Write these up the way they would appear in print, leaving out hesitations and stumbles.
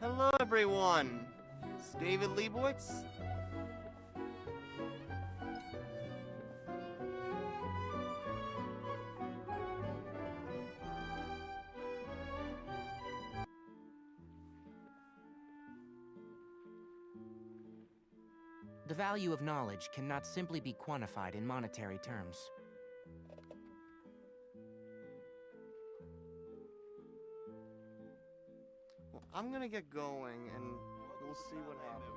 Hello, everyone. It's David Leibowitz. The value of knowledge cannot simply be quantified in monetary terms. Well, I'm gonna get going, and we'll see what happens.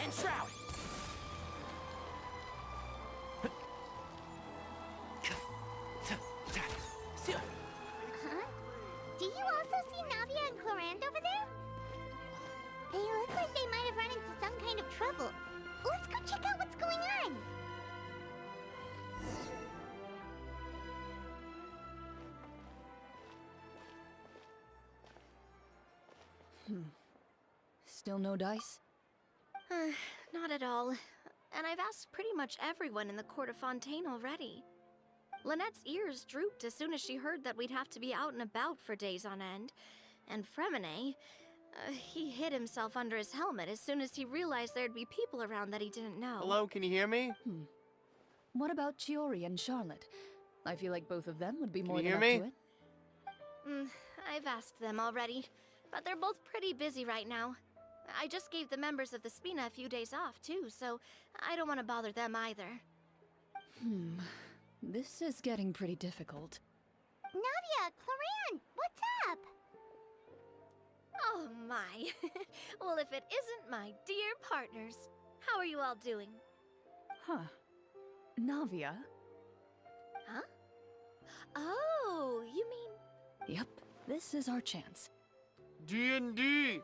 And shroud! Huh? Do you also see Navia and Clorinde over there? They look like they might have run into some kind of trouble. Let's go check out what's going on. Still no dice? Not at all. And I've asked pretty much everyone in the court of Fontaine already. Lynette's ears drooped as soon as she heard that we'd have to be out and about for days on end. And Fremine, he hid himself under his helmet as soon as he realized there'd be people around that he didn't know. Hello, can you hear me? What about Chiori and Charlotte? I feel like both of them would be more you than hear up me? to it. I've asked them already, but they're both pretty busy right now. I just gave the members of the Spina a few days off, too, so I don't want to bother them either. This is getting pretty difficult. Navia, Clorinde, what's up? Oh my. Well, if it isn't my dear partners. How are you all doing? Huh. Navia? Huh? Oh, you mean... Yep, this is our chance. D&D!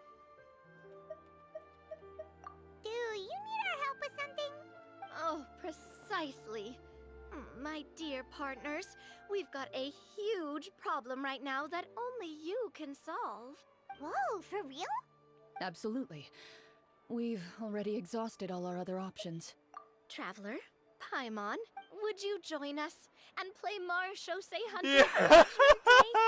Do you need our help with something? Oh, precisely. My dear partners, we've got a huge problem right now that only you can solve. Whoa, for real? Absolutely. We've already exhausted all our other options. Traveler, Paimon, would you join us and play Mars Chaussee Hunter? Yeah. Day?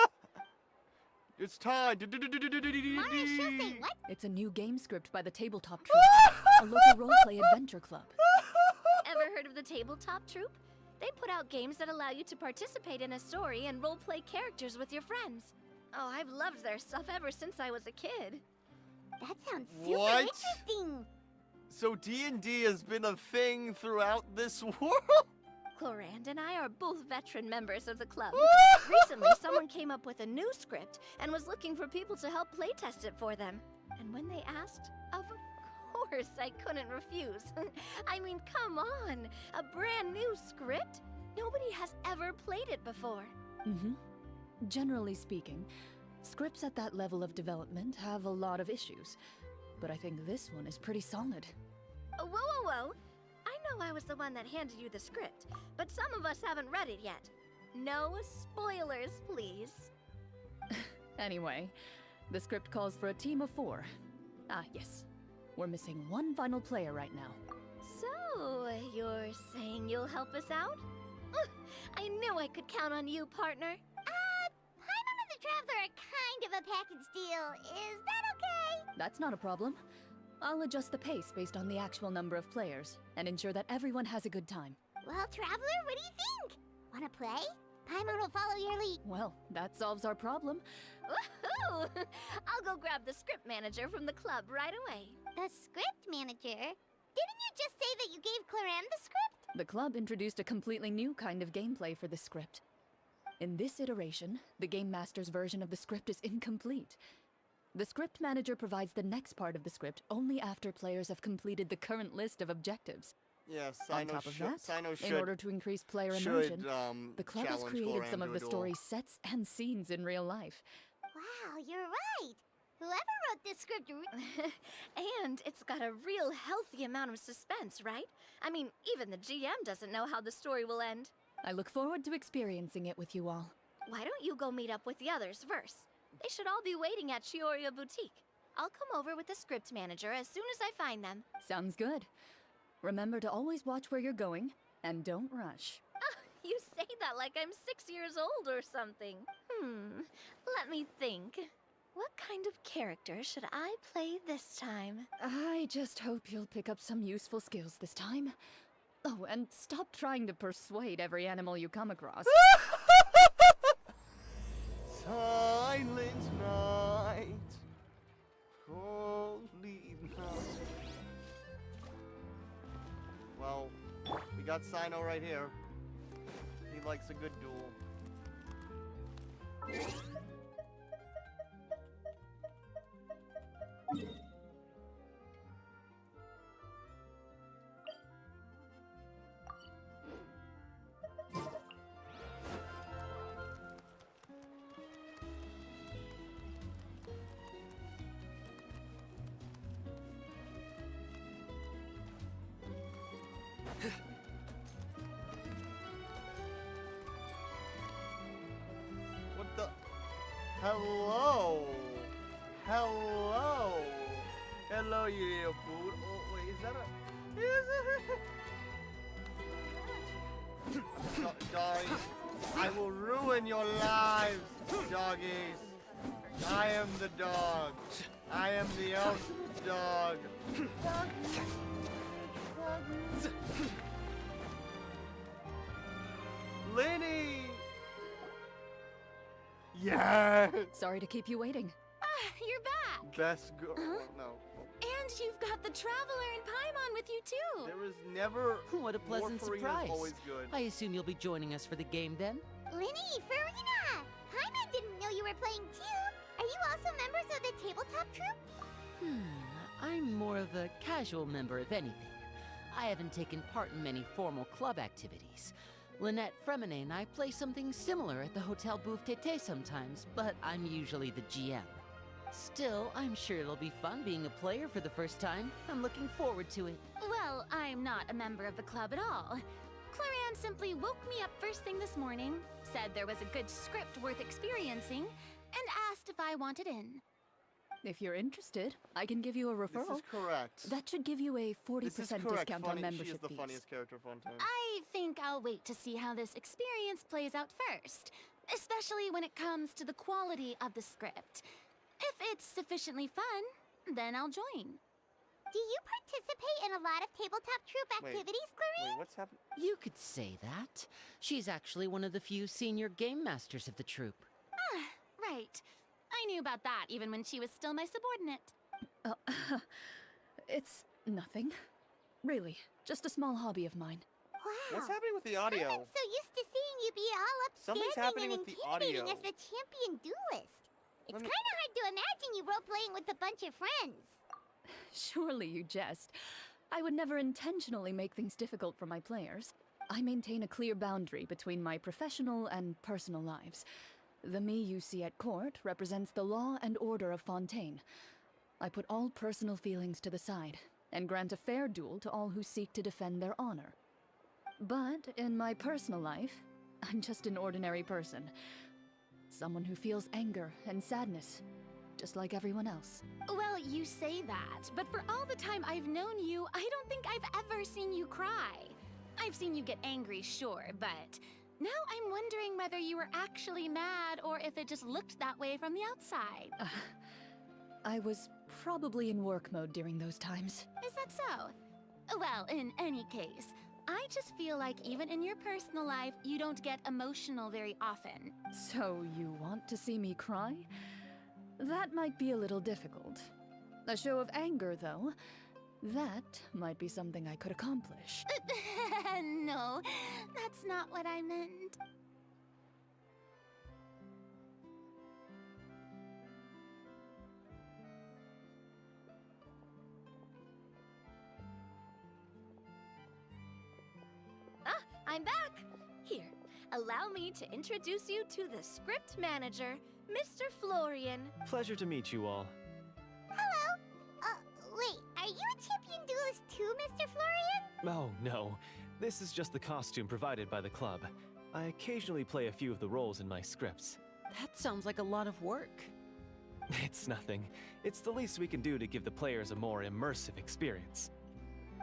It's time! Mara Chaussee, what? It's a new game script by the Tabletop Troupe, a local roleplay adventure club. Ever heard of the Tabletop Troupe? They put out games that allow you to participate in a story and roleplay characters with your friends. Oh, I've loved their stuff ever since I was a kid. That sounds super What? interesting. So D&D has been a thing throughout this world? Clorinde and I are both veteran members of the club. Recently, someone came up with a new script and was looking for people to help playtest it for them. And when they asked, of course I couldn't refuse. I mean, come on, a brand new script? Nobody has ever played it before. Generally speaking, scripts at that level of development have a lot of issues. But I think this one is pretty solid. Whoa, whoa, whoa. I know I was the one that handed you the script, but some of us haven't read it yet. No spoilers, please. Anyway, the script calls for a team of 4. Ah, yes. We're missing one final player right now. So, you're saying you'll help us out? I knew I could count on you, partner. Paimon and the Traveler are kind of a package deal. Is that okay? That's not a problem. I'll adjust the pace based on the actual number of players and ensure that everyone has a good time. Well, Traveler, what do you think? Wanna play? Paimon will follow your lead. Well, that solves our problem. Woohoo! I'll go grab the script manager from the club right away. The script manager? Didn't you just say that you gave Clorinde the script? The club introduced a completely new kind of gameplay for the script. In this iteration, the Game Master's version of the script is incomplete. The script manager provides the next part of the script only after players have completed the current list of objectives. Yes, On top of that, Sino should. in order to increase player should, immersion, the club has challenge created Clorinde some of to the a duel. story's sets and scenes in real life. Wow, you're right. Whoever wrote this script And it's got a real healthy amount of suspense, right? I mean, even the GM doesn't know how the story will end. I look forward to experiencing it with you all. Why don't you go meet up with the others first? They should all be waiting at Chioria Boutique. I'll come over with the script manager as soon as I find them. Sounds good. Remember to always watch where you're going, and don't rush. You say that like I'm 6 years old or something. Let me think. What kind of character should I play this time? I just hope you'll pick up some useful skills this time. Oh, and stop trying to persuade every animal you come across. Silent night. Holy night. Well, we got Sino right here. He likes a good duel. What the? Hello? Hello? Hello, you little food. Oh, wait, is that a... Doggies, I will ruin your lives, doggies. I am the dog. I am the elf dog. Lenny! Yes! Sorry to keep you waiting. You're back! Best girl. No. And you've got the Traveler and Paimon with you too! There was never. What a pleasant Warfarin is surprise. always good. I assume you'll be joining us for the game then? Linny, Farina! Paimon didn't know you were playing too. Are you also members of the tabletop troupe? I'm more of a casual member, if anything. I haven't taken part in many formal club activities. Lynette Fremine and I play something similar at the Hotel Bouffe Tété sometimes, but I'm usually the GM. Still, I'm sure it'll be fun being a player for the first time. I'm looking forward to it. Well, I'm not a member of the club at all. Clorinde simply woke me up first thing this morning, said there was a good script worth experiencing, and asked if I wanted in. If you're interested, I can give you a referral. This is correct. That should give you a 40% This is correct. discount Funny, on membership she is the fees. funniest character, Fontaine. I think I'll wait to see how this experience plays out first, especially when it comes to the quality of the script. If it's sufficiently fun, then I'll join. Do you participate in a lot of tabletop troupe Wait, activities, Clorinde? Wait, what's happening? You could say that. She's actually one of the few senior game masters of the troupe. Right. I knew about that even when she was still my subordinate. It's nothing. Really, just a small hobby of mine. Wow. What's happening with the audio? I'm so used to seeing you be all Something's upstanding happening and with the intimidating audio. as the champion duelist. It's Let kind me- of hard to imagine you role-playing with a bunch of friends. Surely you jest. I would never intentionally make things difficult for my players. I maintain a clear boundary between my professional and personal lives. The me you see at court represents the law and order of Fontaine. I put all personal feelings to the side and grant a fair duel to all who seek to defend their honor. But in my personal life, I'm just an ordinary person. Someone who feels anger and sadness, just like everyone else. Well, you say that, but for all the time I've known you, I don't think I've ever seen you cry. I've seen you get angry, sure, but now I'm wondering whether you were actually mad or if it just looked that way from the outside. I was probably in work mode during those times. Is that so? Well, in any case, I just feel like even in your personal life, you don't get emotional very often. So you want to see me cry? That might be a little difficult. A show of anger, though. That might be something I could accomplish. No, that's not what I meant. I'm back! Here, allow me to introduce you to the script manager, Mr. Florian. Pleasure to meet you all. Hello. Wait, are you a champion duelist too, Mr. Florian? Oh, no. This is just the costume provided by the club. I occasionally play a few of the roles in my scripts. That sounds like a lot of work. It's nothing. It's the least we can do to give the players a more immersive experience.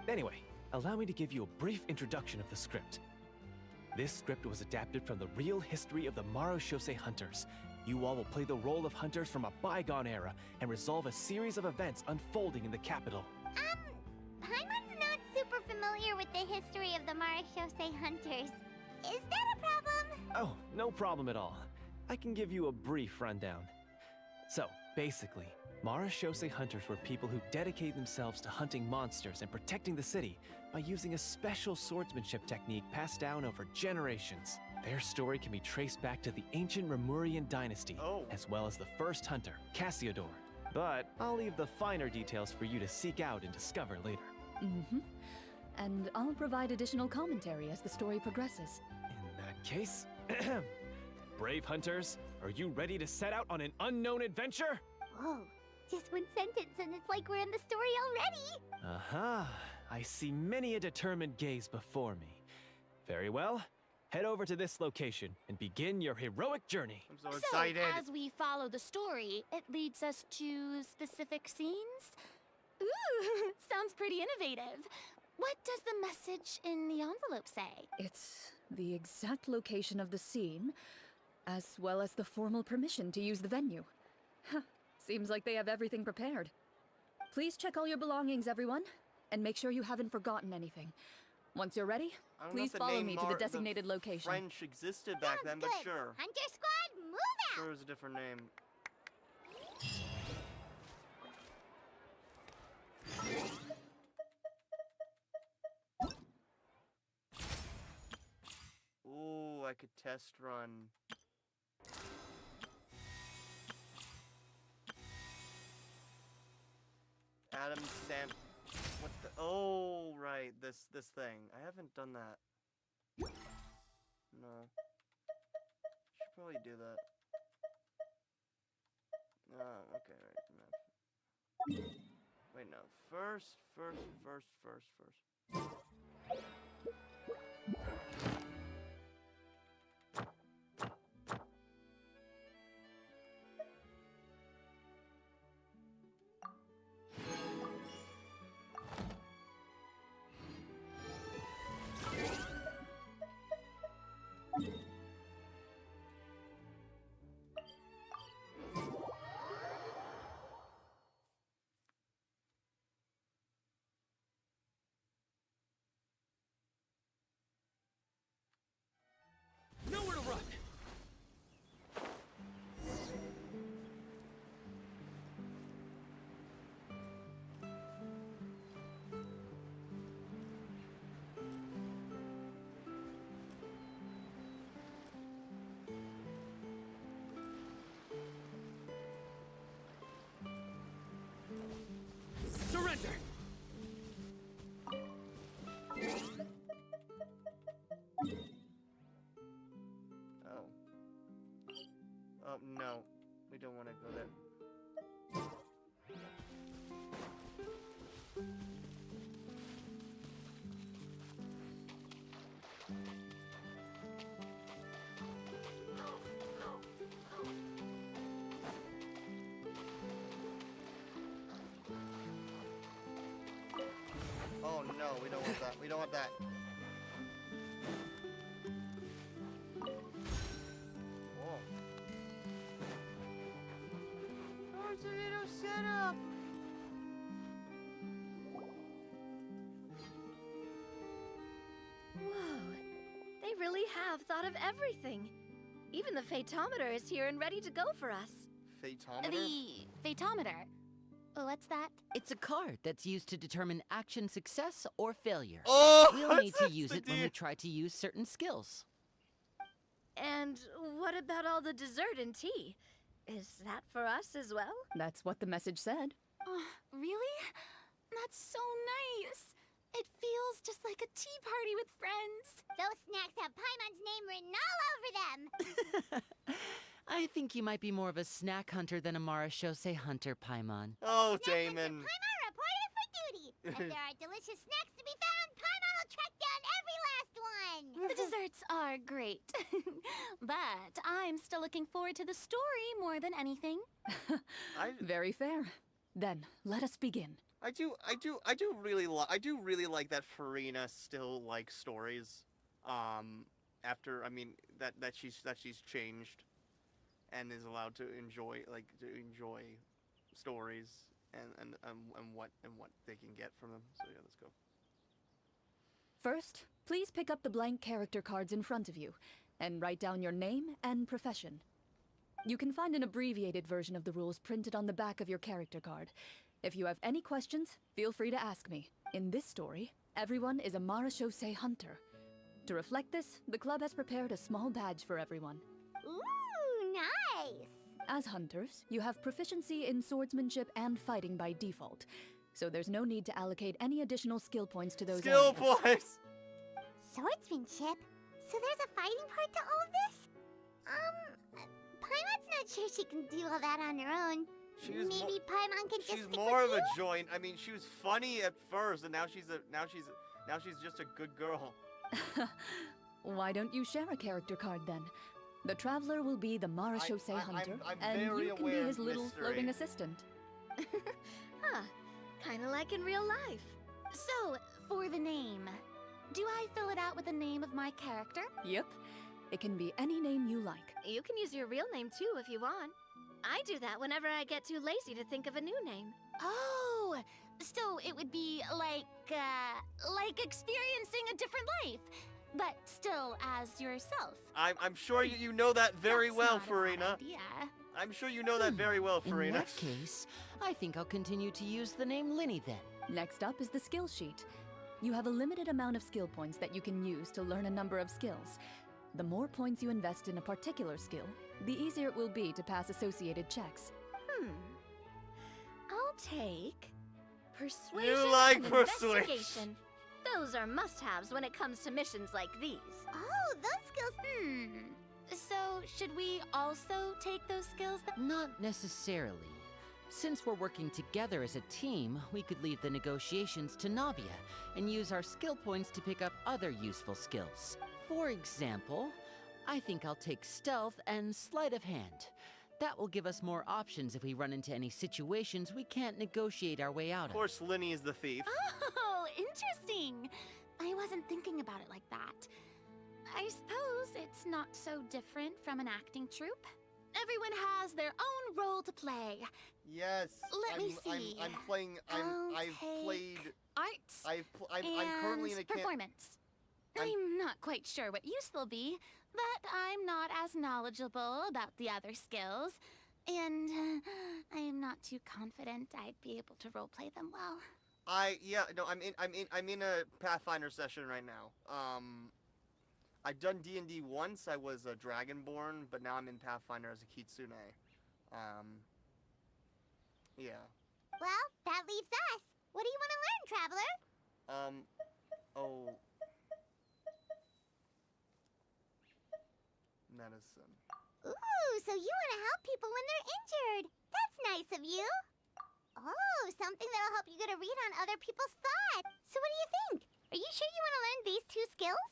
Anyway, allow me to give you a brief introduction of the script. This script was adapted from the real history of the Marushose Hunters. You all will play the role of hunters from a bygone era and resolve a series of events unfolding in the capital. Paimon's not super familiar with the history of the Marushose Hunters. Is that a problem? Oh, no problem at all. I can give you a brief rundown. So, basically, Marushose Hunters were people who dedicated themselves to hunting monsters and protecting the city by using a special swordsmanship technique passed down over generations. Their story can be traced back to the ancient Remurian dynasty, as well as the first hunter, Cassiodor. But I'll leave the finer details for you to seek out and discover later. Mm-hmm. And I'll provide additional commentary as the story progresses. In that case, brave hunters, are you ready to set out on an unknown adventure? Whoa, just one sentence and it's like we're in the story already. Aha, I see many a determined gaze before me. Very well, head over to this location and begin your heroic journey. I'm so excited. So, as we follow the story, it leads us to specific scenes? Ooh, sounds pretty innovative. What does the message in the envelope say? It's the exact location of the scene, as well as the formal permission to use the venue. Huh, seems like they have everything prepared. Please check all your belongings, everyone, and make sure you haven't forgotten anything. Once you're ready, I don't know please if the follow name me to the designated location. French existed back then, but Good. sure. Hunter Squad, move out! Sure, it was a different name. Ooh, I could test run. Adam Sam. What the? Oh, right. This thing. I haven't done that. No. Should probably do that. Okay, right. Map. Wait, no. First. Nowhere to run! Surrender! Oh, no. We don't want to go there. Oh, no. We don't want that. We don't want that. Setup. Whoa, they really have thought of everything. Even the Phaetometer is here and ready to go for us. Phaetometer? The phaetometer. What's that? It's a card that's used to determine action success or failure. Oh, We'll need to that's use the it when deal. we try to use certain skills. And what about all the dessert and tea? Is that for us as well? That's what the message said. Oh, really? That's so nice. It feels just like a tea party with friends. Those snacks have Paimon's name written all over them. I think you might be more of a snack hunter than a Marashose hunter, Paimon. Oh, Snack Hunter Damon. Paimon reported for duty. If there are delicious snacks to be found, Paimon will track down every last one. The desserts are great. But I'm still looking forward to the story more than anything. Very fair. Then, let us begin. I do really like that Farina still likes stories. After that she's changed, and is allowed to enjoy stories and what they can get from them. So yeah, let's go. First, please pick up the blank character cards in front of you and write down your name and profession. You can find an abbreviated version of the rules printed on the back of your character card. If you have any questions, feel free to ask me. In this story, everyone is a Marashose hunter. To reflect this, the club has prepared a small badge for everyone. Ooh, nice. As hunters, you have proficiency in swordsmanship and fighting by default, so there's no need to allocate any additional skill points to those Skill areas. points. Swordsmanship? So there's a fighting part to all of this? Paimon's not sure she can do all that on her own. Maybe Paimon can just She's stick more with of you? a joint. I mean, she was funny at first, and now she's just a good girl. Why don't you share a character card then? The Traveler will be the Marashose hunter, I'm and very you can aware be of his little mystery. floating assistant. Huh. Kinda like in real life. So, for the name, do I fill it out with the name of my character? Yep. It can be any name you like. You can use your real name too if you want. I do that whenever I get too lazy to think of a new name. Oh, so it would be like experiencing a different life, but still as yourself. I'm sure you know that very That's well, not a bad Farina. idea. I'm sure you know that very well, In Farina. that case, I think I'll continue to use the name Linny then. Next up is the skill sheet. You have a limited amount of skill points that you can use to learn a number of skills. The more points you invest in a particular skill, the easier it will be to pass associated checks. I'll take persuasion You like and persuasion. investigation. Those are must-haves when it comes to missions like these. Oh, those skills. So, should we also take those skills that... Not necessarily. Since we're working together as a team, we could leave the negotiations to Navia and use our skill points to pick up other useful skills. For example, I think I'll take stealth and sleight of hand. That will give us more options if we run into any situations we can't negotiate our way out Of of. course, Linny is the thief. Oh, interesting. I wasn't thinking about it like that. I suppose it's not so different from an acting troupe. Everyone has their own role to play. Yes. Let me see. I'm playing. I've played. Arts I'm currently in a camp. performance. I'm not quite sure what use they'll be, but I'm not as knowledgeable about the other skills, and I'm not too confident I'd be able to roleplay them well. I'm in a Pathfinder session right now. I've done D&D once. I was a Dragonborn, but now I'm in Pathfinder as a Kitsune. Yeah. Well, that leaves us. What do you want to learn, Traveler? Medicine. Ooh, so you want to help people when they're injured. That's nice of you. Oh, something that'll help you get a read on other people's thoughts. So what do you think? Are you sure you want to learn these two skills?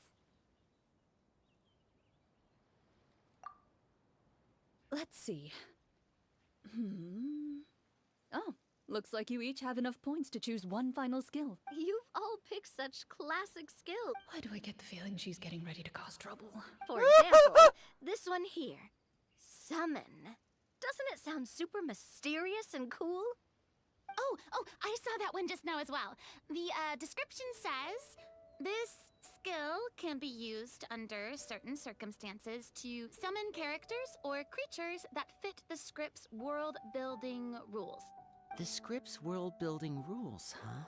Let's see. Oh, looks like you each have enough points to choose one final skill. You've all picked such classic skills. Why do I get the feeling she's getting ready to cause trouble? For example, this one here. Summon. Doesn't it sound super mysterious and cool? Oh, I saw that one just now as well. The description says, this skill can be used under certain circumstances to summon characters or creatures that fit the script's world-building rules. The script's world-building rules, huh?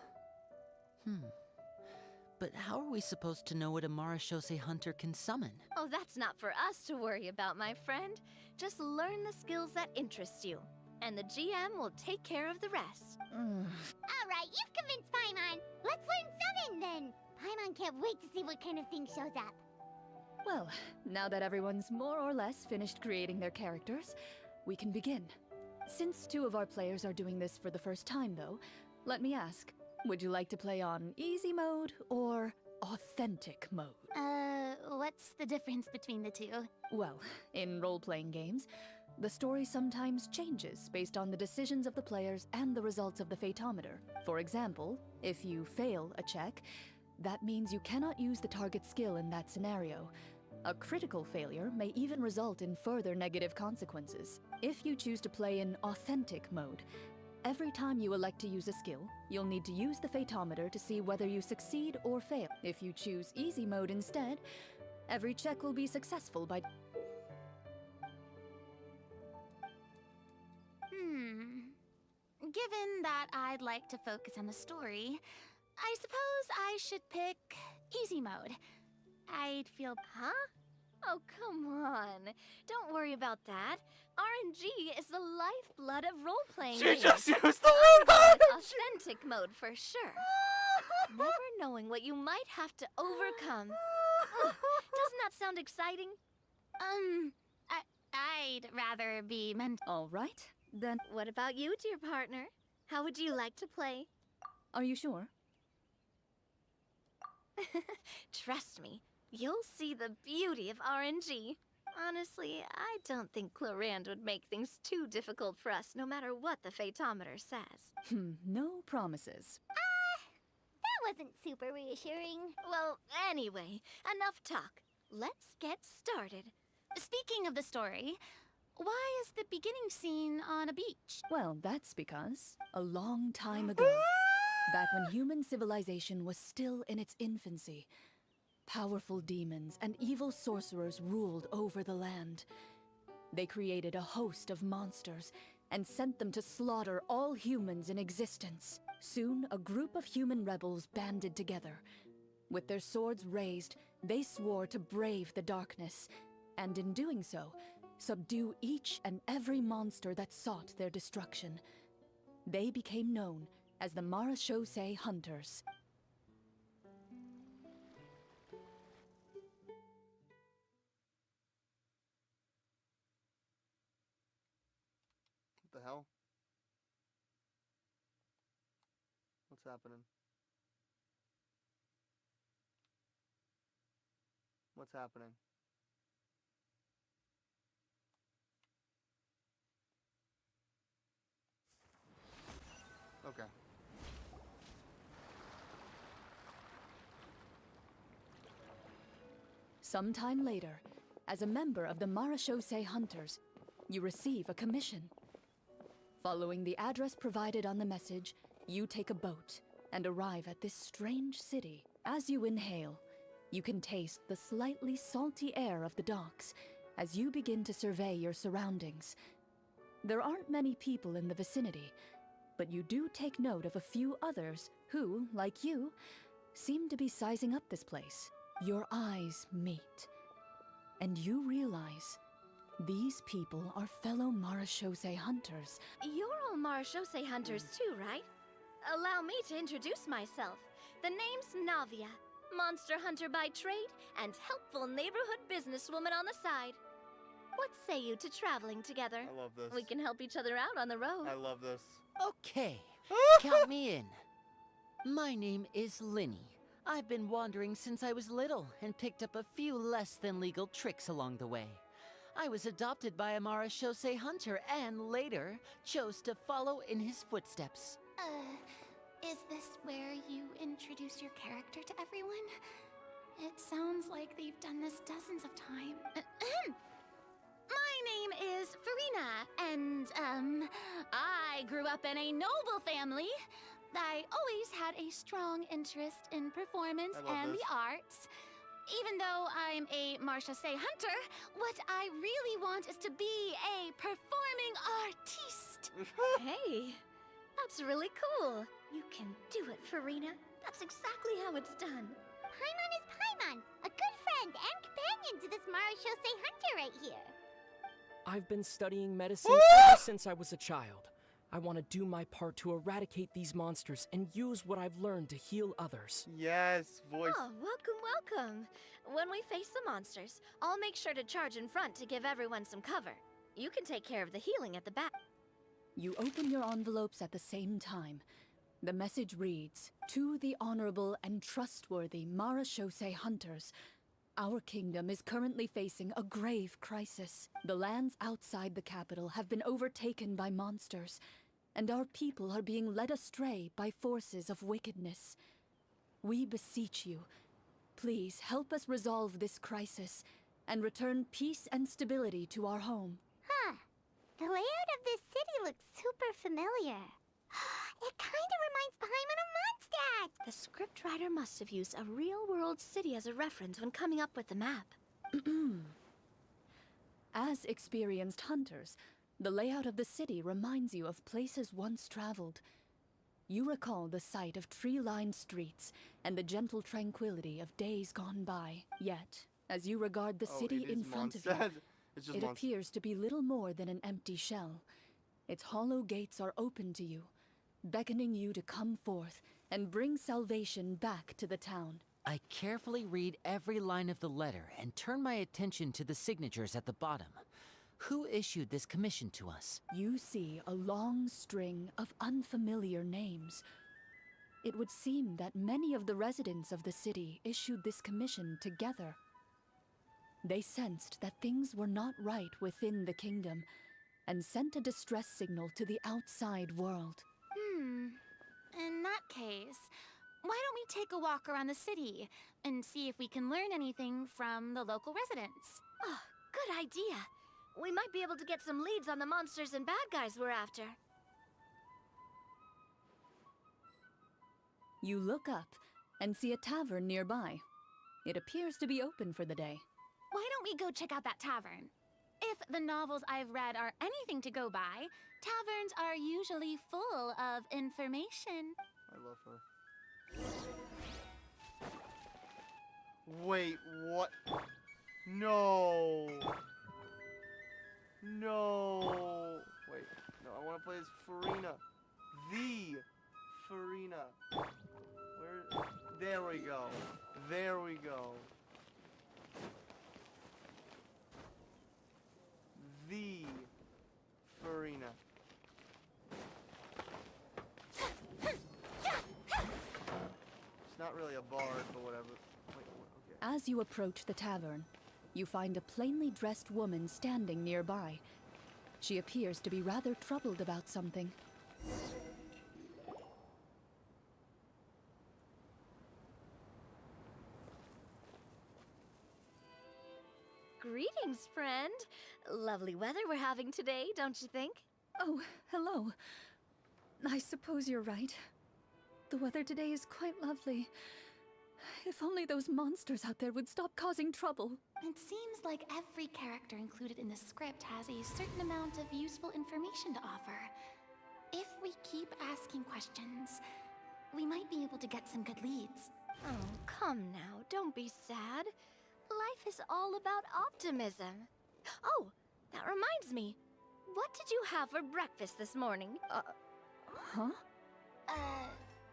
But how are we supposed to know what a Marashose hunter can summon? Oh, that's not for us to worry about, my friend. Just learn the skills that interest you, and the GM will take care of the rest. Alright, you've convinced Paimon. Let's learn summon then. Paimon can't wait to see what kind of thing shows up. Well, now that everyone's more or less finished creating their characters, we can begin. Since 2 of our players are doing this for the first time, though, let me ask, would you like to play on easy mode or authentic mode? What's the difference between the two? Well, in role-playing games, the story sometimes changes based on the decisions of the players and the results of the Fatometer. For example, if you fail a check, that means you cannot use the target skill in that scenario. A critical failure may even result in further negative consequences. If you choose to play in authentic mode, every time you elect to use a skill, you'll need to use the Fatometer to see whether you succeed or fail. If you choose easy mode instead, every check will be successful by... Given that I'd like to focus on the story, I suppose I should pick easy mode. I'd feel... Huh? Oh, come on. Don't worry about that. RNG is the lifeblood of role-playing She games. just used the I'm word! going with authentic mode for sure. Never knowing what you might have to overcome. Doesn't that sound exciting? I'd rather be meant. All right, then What about you, dear partner? How would you like to play? are you sure? Trust me, you'll see the beauty of RNG. Honestly, I don't think Clorinde would make things too difficult for us, no matter what the Fatometer says. No promises. That wasn't super reassuring. Well, anyway, enough talk. Let's get started. Speaking of the story, why is the beginning scene on a beach? Well, that's because a long time ago, back when human civilization was still in its infancy, powerful demons and evil sorcerers ruled over the land. They created a host of monsters and sent them to slaughter all humans in existence. Soon, a group of human rebels banded together. With their swords raised, they swore to brave the darkness, and in doing so, subdue each and every monster that sought their destruction. They became known as the Marashose Hunters. What the hell? What's happening? What's happening? Okay. Sometime later, as a member of the Marashose Hunters, you receive a commission. Following the address provided on the message, you take a boat and arrive at this strange city. As you inhale, you can taste the slightly salty air of the docks as you begin to survey your surroundings. There aren't many people in the vicinity, but you do take note of a few others who, like you, seem to be sizing up this place. Your eyes meet, and you realize these people are fellow Marashose hunters. You're all Marashose hunters too, right? Allow me to introduce myself. The name's Navia, monster hunter by trade and helpful neighborhood businesswoman on the side. What say you to traveling together? I love this. We can help each other out on the road. I love this. Okay, count me in. My name is Linny. I've been wandering since I was little and picked up a few less than legal tricks along the way. I was adopted by a Marashose hunter and later chose to follow in his footsteps. Is this where you introduce your character to everyone? It sounds like they've done this dozens of times. My name is Farina, and, I grew up in a noble family. I always had a strong interest in performance I love and this. the arts. Even though I'm a Marashose hunter, what I really want is to be a performing artiste. Hey, That's really cool. You can do it, Farina. That's exactly how it's done. Paimon is Paimon, a good friend and companion to this Marashosei hunter right here. I've been studying medicine ever since I was a child. I want to do my part to eradicate these monsters and use what I've learned to heal others. Yes, voice. Oh, welcome. When we face the monsters, I'll make sure to charge in front to give everyone some cover. You can take care of the healing at the back. You open your envelopes at the same time. The message reads, "To the honorable and trustworthy Marashosei hunters, our kingdom is currently facing a grave crisis. The lands outside the capital have been overtaken by monsters, and our people are being led astray by forces of wickedness. We beseech you, please help us resolve this crisis and return peace and stability to our home." Huh. The layout of this city looks super familiar. It kind of reminds Paimon of Mondstadt. The scriptwriter must have used a real-world city as a reference when coming up with the map. As experienced hunters, the layout of the city reminds you of places once traveled. You recall the sight of tree-lined streets and the gentle tranquility of days gone by. Yet, as you regard the city it in is front of you, Mondstadt. It's just it Mondstadt. appears to be little more than an empty shell. Its hollow gates are open to you, beckoning you to come forth and bring salvation back to the town. I carefully read every line of the letter and turn my attention to the signatures at the bottom. Who issued this commission to us? You see a long string of unfamiliar names. It would seem that many of the residents of the city issued this commission together. They sensed that things were not right within the kingdom and sent a distress signal to the outside world. In that case, why don't we take a walk around the city and see if we can learn anything from the local residents? Oh, good idea. We might be able to get some leads on the monsters and bad guys we're after. You look up and see a tavern nearby. It appears to be open for the day. Why don't we go check out that tavern? If the novels I've read are anything to go by, taverns are usually full of information. I love her. Wait, what? No. No. Wait, no, I want to play as Farina. The Farina. Where? There we go. There we go. The Farina. It's not really a bard, but whatever. Wait, okay. As you approach the tavern, you find a plainly dressed woman standing nearby. She appears to be rather troubled about something. Greetings, friend. Lovely weather we're having today, don't you think? Oh, hello. I suppose you're right. The weather today is quite lovely. If only those monsters out there would stop causing trouble. It seems like every character included in the script has a certain amount of useful information to offer. If we keep asking questions, we might be able to get some good leads. Oh, come now, don't be sad. Life is all about optimism. Oh, that reminds me. What did you have for breakfast this morning? Huh?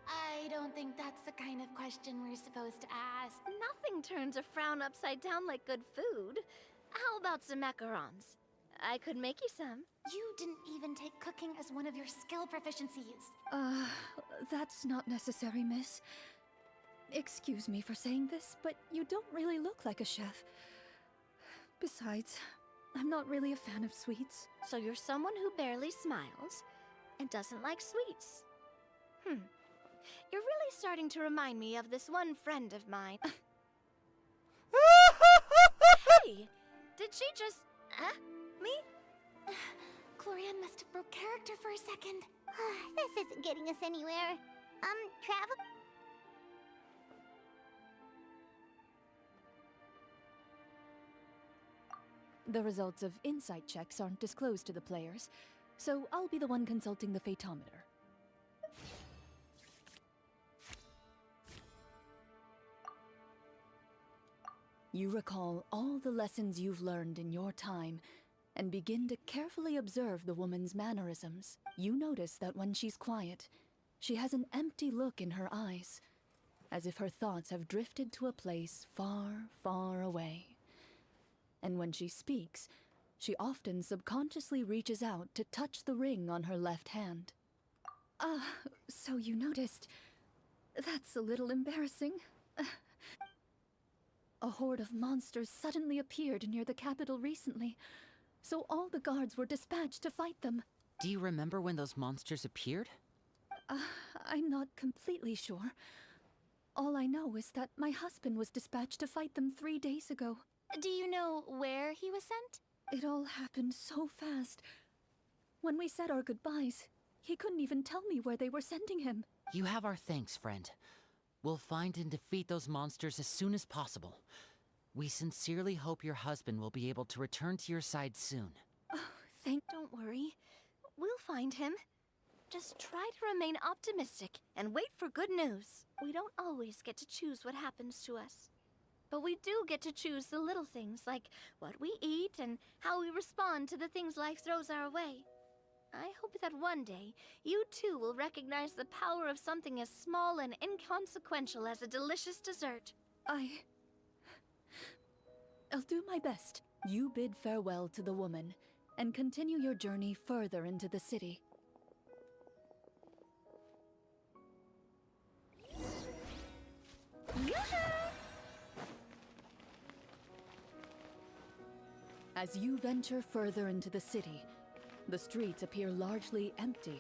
I don't think that's the kind of question we're supposed to ask. Nothing turns a frown upside down like good food. How about some macarons? I could make you some. You didn't even take cooking as one of your skill proficiencies. That's not necessary, miss. Excuse me for saying this, but you don't really look like a chef. Besides, I'm not really a fan of sweets. So you're someone who barely smiles and doesn't like sweets. You're really starting to remind me of this one friend of mine. Hey, did she just... me? Clorinde must have broke character for a second. This isn't getting us anywhere. Travel... The results of insight checks aren't disclosed to the players, so I'll be the one consulting the phaetometer. You recall all the lessons you've learned in your time and begin to carefully observe the woman's mannerisms. You notice that when she's quiet, she has an empty look in her eyes, as if her thoughts have drifted to a place far, far away. And when she speaks, she often subconsciously reaches out to touch the ring on her left hand. So you noticed. That's a little embarrassing. A horde of monsters suddenly appeared near the capital recently, so all the guards were dispatched to fight them. Do you remember when those monsters appeared? I'm not completely sure. All I know is that my husband was dispatched to fight them 3 days ago. Do you know where he was sent? It all happened so fast. When we said our goodbyes, he couldn't even tell me where they were sending him. You have our thanks, friend. We'll find and defeat those monsters as soon as possible. We sincerely hope your husband will be able to return to your side soon. Don't worry. We'll find him. Just try to remain optimistic and wait for good news. We don't always get to choose what happens to us. But we do get to choose the little things, like what we eat and how we respond to the things life throws our way. I hope that one day, you too will recognize the power of something as small and inconsequential as a delicious dessert. I'll do my best. You bid farewell to the woman, and continue your journey further into the city. As you venture further into the city, the streets appear largely empty.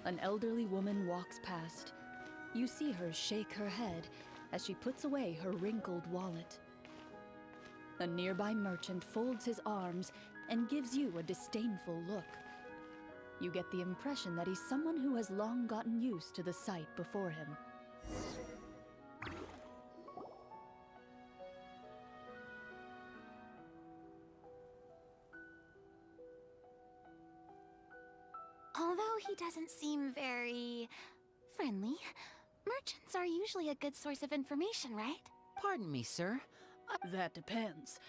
An elderly woman walks past. You see her shake her head as she puts away her wrinkled wallet. A nearby merchant folds his arms and gives you a disdainful look. You get the impression that he's someone who has long gotten used to the sight before him. Although he doesn't seem very friendly, merchants are usually a good source of information, right? Pardon me, sir. That depends.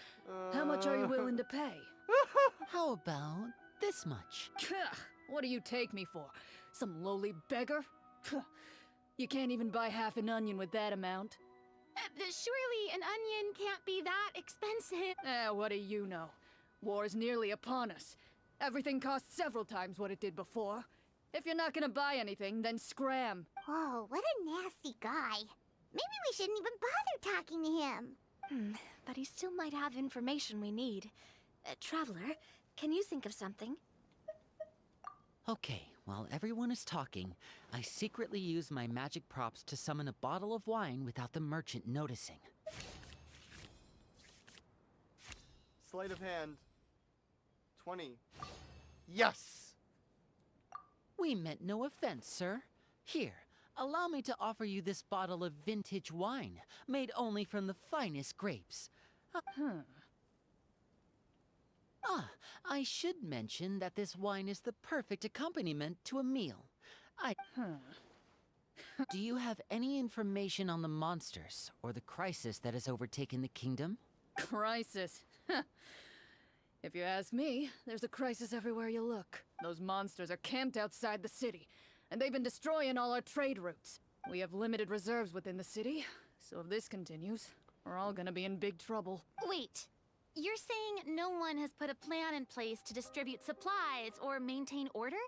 How much are you willing to pay? How about this much? What do you take me for? Some lowly beggar? You can't even buy half an onion with that amount. Surely an onion can't be that expensive. What do you know? War's nearly upon us. Everything costs several times what it did before. If you're not gonna buy anything, then scram. Whoa, what a nasty guy. Maybe we shouldn't even bother talking to him. But he still might have information we need. Traveler, can you think of something? Okay, while everyone is talking, I secretly use my magic props to summon a bottle of wine without the merchant noticing. Sleight of hand. 20. Yes! We meant no offense, sir. Here, allow me to offer you this bottle of vintage wine, made only from the finest grapes. I should mention that this wine is the perfect accompaniment to a meal. Do you have any information on the monsters or the crisis that has overtaken the kingdom? Crisis? If you ask me, there's a crisis everywhere you look. Those monsters are camped outside the city, and they've been destroying all our trade routes. We have limited reserves within the city, so if this continues, we're all gonna be in big trouble. Wait, you're saying no one has put a plan in place to distribute supplies or maintain order?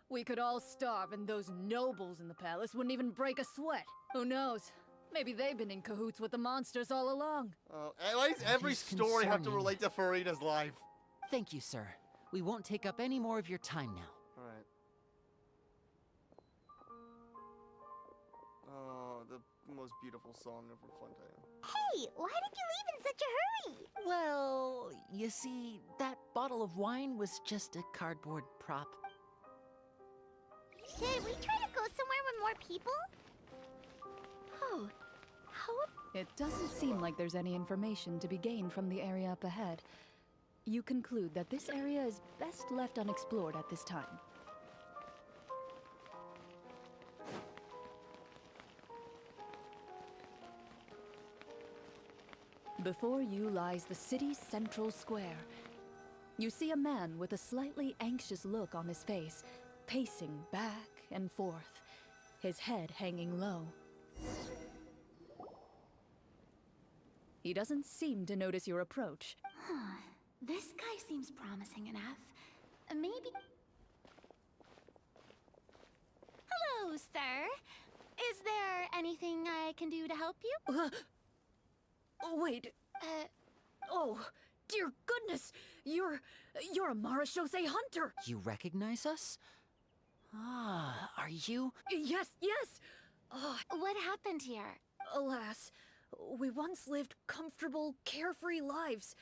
We could all starve, and those nobles in the palace wouldn't even break a sweat. Who knows? Maybe they've been in cahoots with the monsters all along. Why does every is story have to concerning. relate to Farina's life? Thank you, sir. We won't take up any more of your time now. Alright. Oh, the most beautiful song of Rapunzel. Hey, why did you leave in such a hurry? Well, you see, that bottle of wine was just a cardboard prop. Should we try to go somewhere with more people? Oh, how It doesn't seem like there's any information to be gained from the area up ahead. You conclude that this area is best left unexplored at this time. Before you lies the city's central square. You see a man with a slightly anxious look on his face, pacing back and forth, his head hanging low. He doesn't seem to notice your approach. This guy seems promising enough. Maybe... Hello, sir. Is there anything I can do to help you? Oh, wait. Oh, dear goodness! You're a Marashose hunter! You recognize us? Ah, are you? Yes, yes! Oh, What happened here? alas, we once lived comfortable, carefree lives.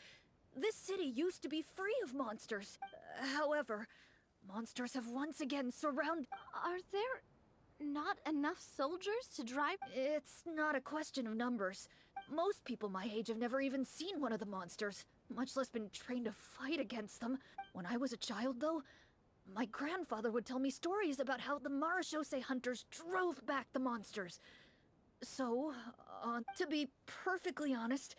This city used to be free of monsters. However, monsters have once again surrounded... Are there not enough soldiers to drive? It's not a question of numbers. Most people my age have never even seen one of the monsters, much less been trained to fight against them. When I was a child, though, my grandfather would tell me stories about how the Marashose hunters drove back the monsters. So, to be perfectly honest,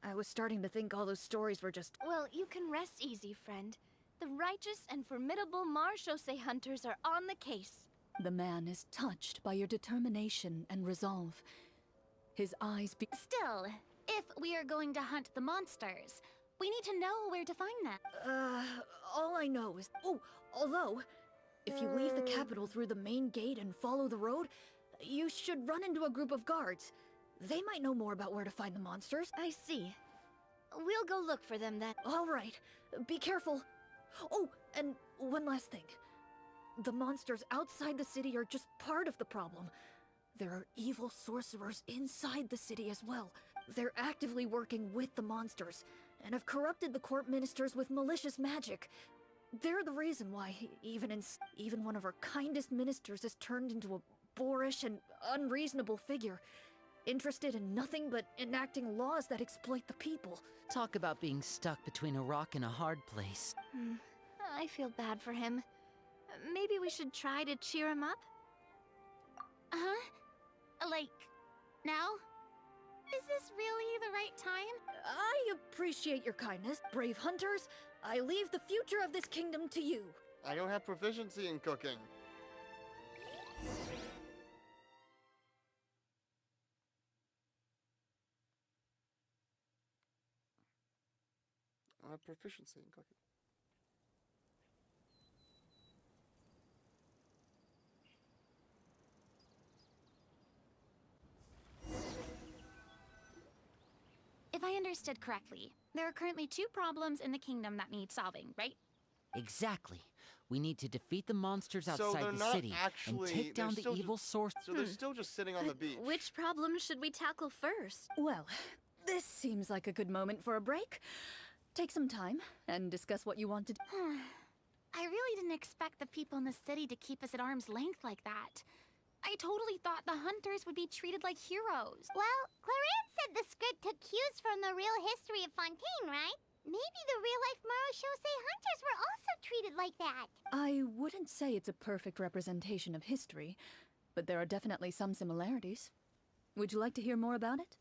I was starting to think all those stories were just... Well, you can rest easy, friend. The righteous and formidable Marashose hunters are on the case. The man is touched by your determination and resolve. His eyes be... Still, if we are going to hunt the monsters, we need to know where to find them. All I know is... Oh, although, if you leave the capital through the main gate and follow the road, you should run into a group of guards. They might know more about where to find the monsters. I see. We'll go look for them then. All right, be careful. Oh, and one last thing. The monsters outside the city are just part of the problem. There are evil sorcerers inside the city as well. They're actively working with the monsters, and have corrupted the court ministers with malicious magic. They're the reason why even one of our kindest ministers has turned into a boorish and unreasonable figure, interested in nothing but enacting laws that exploit the people. Talk about being stuck between a rock and a hard place. I feel bad for him. Maybe we should try to cheer him up? Like, now? Is this really the right time? I appreciate your kindness, brave hunters. I leave the future of this kingdom to you. I don't have proficiency in cooking. I have proficiency in cooking. If I understood correctly, there are currently 2 problems in the kingdom that need solving, right? Exactly. We need to defeat the monsters So outside they're the not city actually- and take down they're the still evil source. So they're still just sitting on the beach. Which problem should we tackle first? Well, this seems like a good moment for a break. Take some time and discuss what you want to do. I really didn't expect the people in the city to keep us at arm's length like that. I totally thought the hunters would be treated like heroes. Well, Clorinde said the script took cues from the real history of Fontaine, right? Maybe the real-life Marashose hunters were also treated like that. I wouldn't say it's a perfect representation of history, but there are definitely some similarities. Would you like to hear more about it?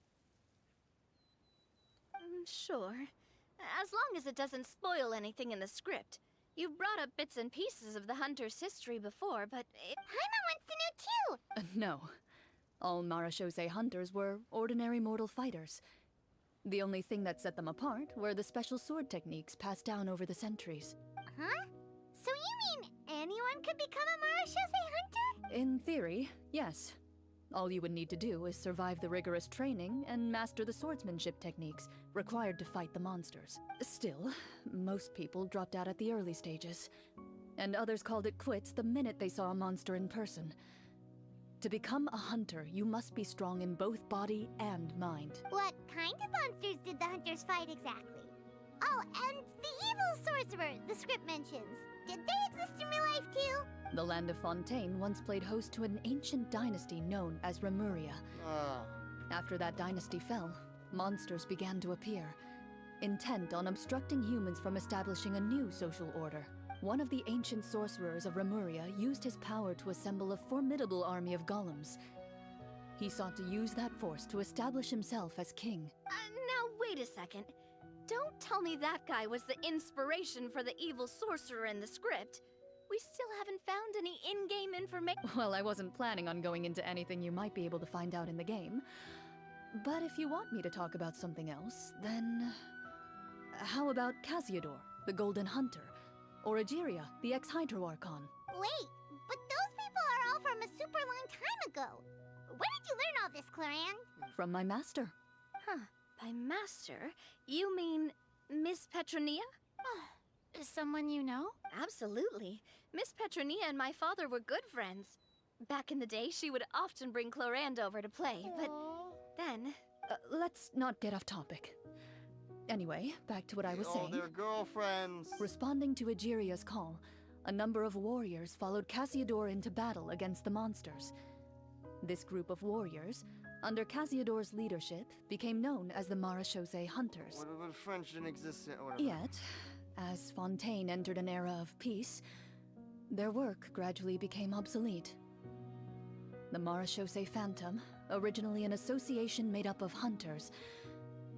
Sure. As long as it doesn't spoil anything in the script. You brought up bits and pieces of the hunter's history before, but Paimon wants to know too. No. All Marashose hunters were ordinary mortal fighters. The only thing that set them apart were the special sword techniques passed down over the centuries. Huh? So you mean anyone could become a Marashose hunter? In theory, yes. All you would need to do is survive the rigorous training and master the swordsmanship techniques required to fight the monsters. Still, most people dropped out at the early stages, and others called it quits the minute they saw a monster in person. To become a hunter, you must be strong in both body and mind. What kind of monsters did the hunters fight exactly? Oh, and the evil sorcerer the script mentions. Did they exist in real life too? The land of Fontaine once played host to an ancient dynasty known as Remuria. Ah. After that dynasty fell, monsters began to appear, intent on obstructing humans from establishing a new social order. One of the ancient sorcerers of Remuria used his power to assemble a formidable army of golems. He sought to use that force to establish himself as king. Now wait a second. Don't tell me that guy was the inspiration for the evil sorcerer in the script. We still haven't found any in-game information. Well, I wasn't planning on going into anything you might be able to find out in the game. But if you want me to talk about something else, then... How about Casiodor, the Golden Hunter? Or Egeria, the ex-Hydro Archon? Wait, but those people are all from a super long time ago. Where did you learn all this, Clorinde? From my master. Huh. By master, you mean Miss Petronia? Someone you know? Absolutely. Miss Petronia and my father were good friends. Back in the day, she would often bring Clorinde over to play, but then... Let's not get off topic. Anyway, back to what I was saying. Oh, they're girlfriends. Responding to Egeria's call, a number of warriors followed Casiodor into battle against the monsters. This group of warriors, under Casiodor's leadership, became known as the Marechaussee Hunters. What French didn't exist yet, whatever. Yet, as Fontaine entered an era of peace, their work gradually became obsolete. The Marechaussee Phantom, originally an association made up of hunters,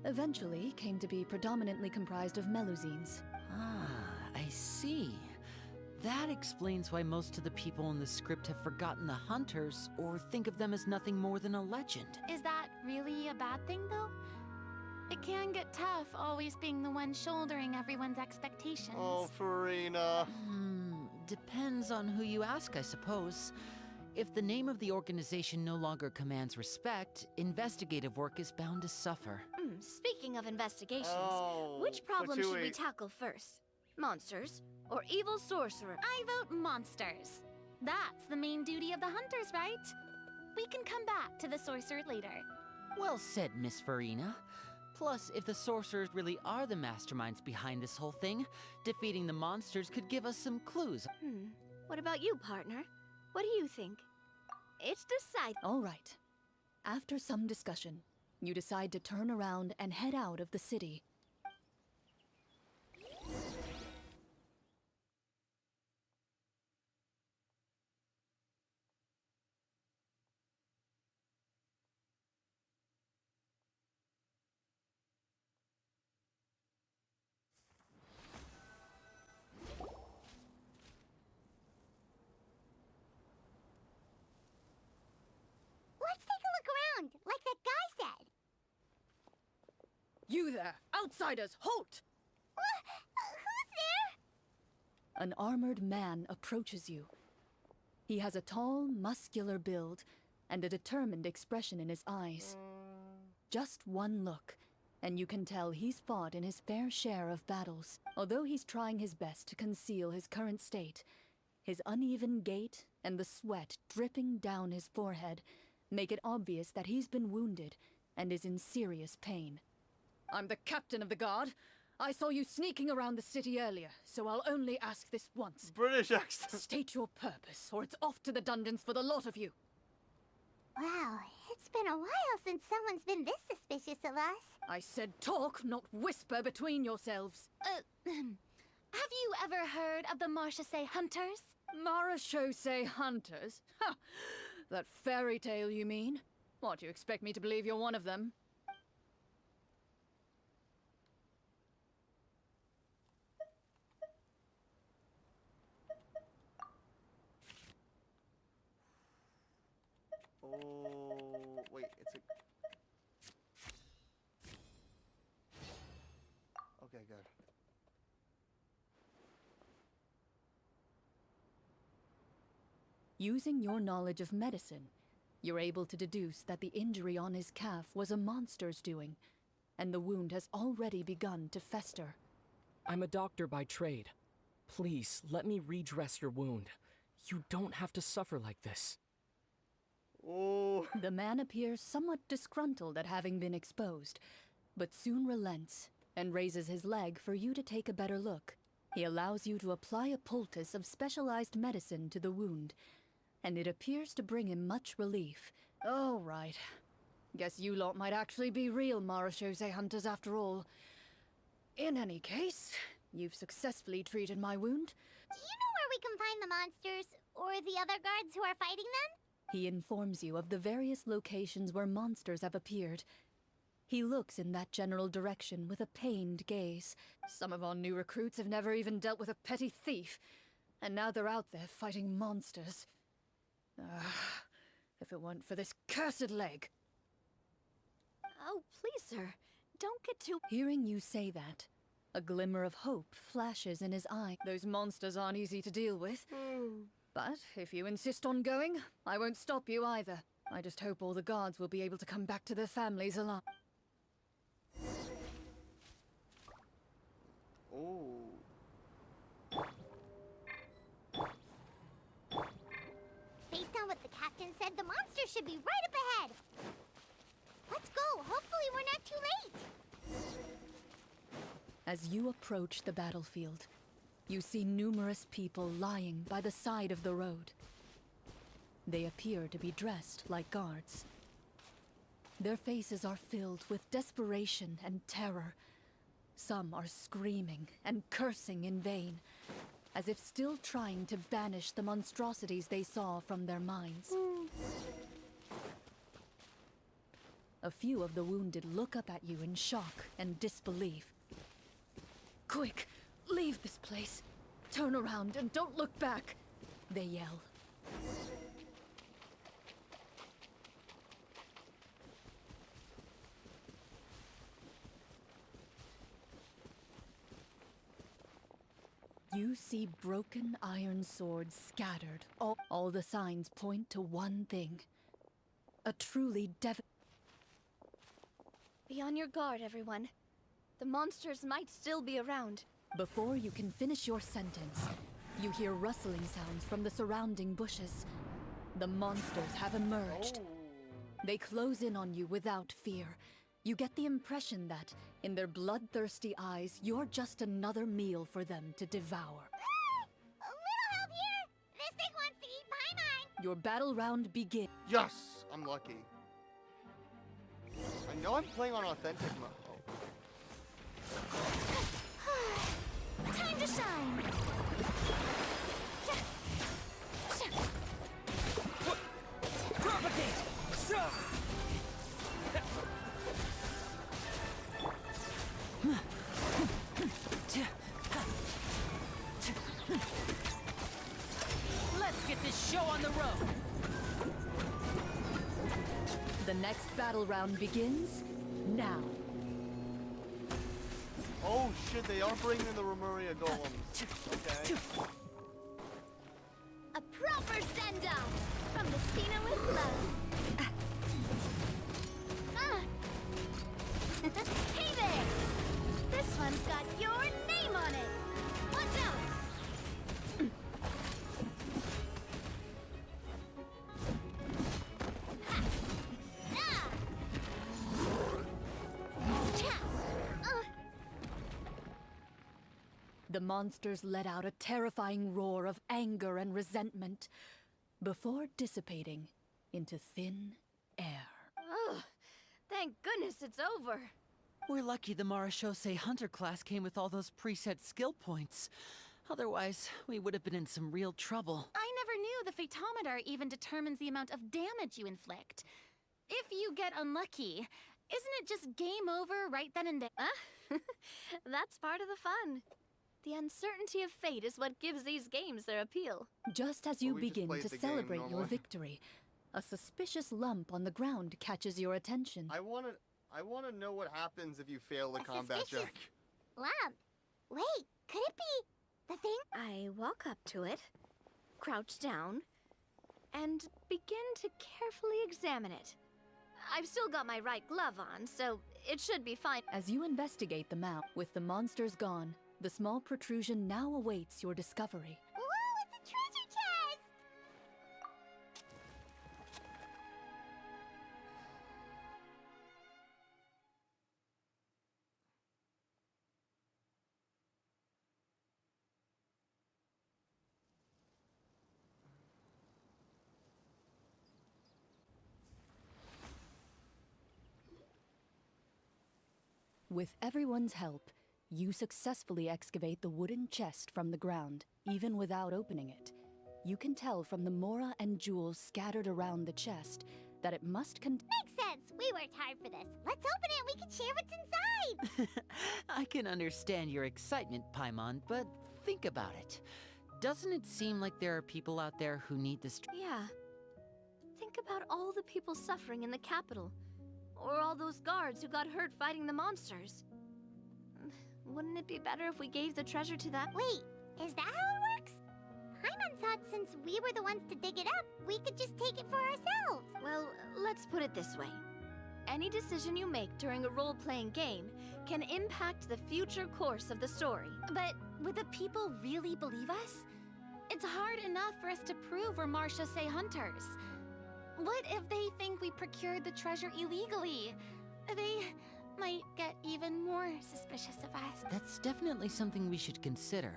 eventually came to be predominantly comprised of Melusines. Ah, I see. That explains why most of the people in the script have forgotten the hunters or think of them as nothing more than a legend. Is that really a bad thing, though? It can get tough always being the one shouldering everyone's expectations. Oh, Farina. Depends on who you ask, I suppose. If the name of the organization no longer commands respect, investigative work is bound to suffer. Speaking of investigations, Oh, which problem should we Fatui. tackle first? Monsters or evil sorcerer? I vote monsters. That's the main duty of the hunters, right? We can come back to the sorcerer later. Well said, Miss Farina. Plus, if the sorcerers really are the masterminds behind this whole thing, defeating the monsters could give us some clues. What about you, partner? What do you think? It's decided. All right. After some discussion, you decide to turn around and head out of the city. Let's take a look around, like that guy said. You there! Outsiders, halt! Who's there? An armored man approaches you. He has a tall, muscular build and a determined expression in his eyes. Just one look, and you can tell he's fought in his fair share of battles. Although he's trying his best to conceal his current state, his uneven gait and the sweat dripping down his forehead make it obvious that he's been wounded and is in serious pain. I'm the captain of the guard. I saw you sneaking around the city earlier, so I'll only ask this once. British accent. State your purpose, or it's off to the dungeons for the lot of you. Wow, it's been a while since someone's been this suspicious of us. I said talk, not whisper between yourselves. Have you ever heard of the Marechaussee Hunters? Marechaussee Hunters? Ha! That fairy tale, you mean? What, you expect me to believe you're one of them? Oh, wait, it's a... Okay, good. Using your knowledge of medicine, you're able to deduce that the injury on his calf was a monster's doing, and the wound has already begun to fester. I'm a doctor by trade. Please, let me redress your wound. You don't have to suffer like this. Oh. The man appears somewhat disgruntled at having been exposed, but soon relents and raises his leg for you to take a better look. He allows you to apply a poultice of specialized medicine to the wound, and it appears to bring him much relief. Oh, right. Guess you lot might actually be real Marechaussee hunters after all. In any case, you've successfully treated my wound. Do you know where we can find the monsters, or the other guards who are fighting them? He informs you of the various locations where monsters have appeared. He looks in that general direction with a pained gaze. Some of our new recruits have never even dealt with a petty thief, and now they're out there fighting monsters. If it weren't for this cursed leg. Oh, please, sir. Don't get too... Hearing you say that, a glimmer of hope flashes in his eye. Those monsters aren't easy to deal with. But if you insist on going, I won't stop you either. I just hope all the guards will be able to come back to their families alive. Oh. Based on what the captain said, the monster should be right up ahead. Let's go. Hopefully we're not too late. As you approach the battlefield, you see numerous people lying by the side of the road. They appear to be dressed like guards. Their faces are filled with desperation and terror. Some are screaming and cursing in vain, as if still trying to banish the monstrosities they saw from their minds. A few of the wounded look up at you in shock and disbelief. Quick, leave this place. Turn around and don't look back, they yell. You see broken iron swords scattered. All the signs point to one thing. A truly Be on your guard, everyone. The monsters might still be around. Before you can finish your sentence, you hear rustling sounds from the surrounding bushes. The monsters have emerged. They close in on you without fear. You get the impression that, in their bloodthirsty eyes, you're just another meal for them to devour. A little help here. This thing wants to eat Paimon. Your battle round begins. Yes! I'm lucky. I know I'm playing on authentic mode. Time to shine. Propagate! So! Let's get this show on the road. The next battle round begins now. Oh shit, they are bringing the Remuria golems. Okay. A proper send-off from the Stina with love. Hey there! This one's got your name on it. Watch out! Ha! Ah! Cha! The monsters let out a terrifying roar of anger and resentment before dissipating into thin air. Ugh. Thank goodness it's over. We're lucky the Marashose Hunter class came with all those preset skill points. Otherwise, we would have been in some real trouble. I never knew the photometer even determines the amount of damage you inflict. If you get unlucky, isn't it just game over right then and there? Huh? That's part of the fun. The uncertainty of fate is what gives these games their appeal. Just as you we just begin played to the game celebrate your normally. victory, a suspicious lump on the ground catches your attention. I wanna know what happens if you fail the A combat suspicious- check. Lump. Wait, could it be the thing? I walk up to it, crouch down, and begin to carefully examine it. I've still got my right glove on, so it should be fine. As you investigate the mount, with the monsters gone, the small protrusion now awaits your discovery. Ooh, it's a treasure chest! With everyone's help, you successfully excavate the wooden chest from the ground, even without opening it. you can tell from the mora and jewels scattered around the chest that it must Makes sense. We worked hard for this. Let's open it and we can share what's inside. I can understand your excitement, Paimon, but think about it. Doesn't it seem like there are people out there who need this? Yeah. Think about all the people suffering in the capital. Or all those guards who got hurt fighting the monsters. Wouldn't it be better if we gave the treasure to them? Wait, is that how it works? Paimon thought since we were the ones to dig it up, we could just take it for ourselves. Well, let's put it this way. Any decision you make during a role-playing game can impact the future course of the story. But would the people really believe us? It's hard enough for us to prove we're Marcia Say hunters. What if they think we procured the treasure illegally? They might get even more suspicious of us. That's definitely something we should consider.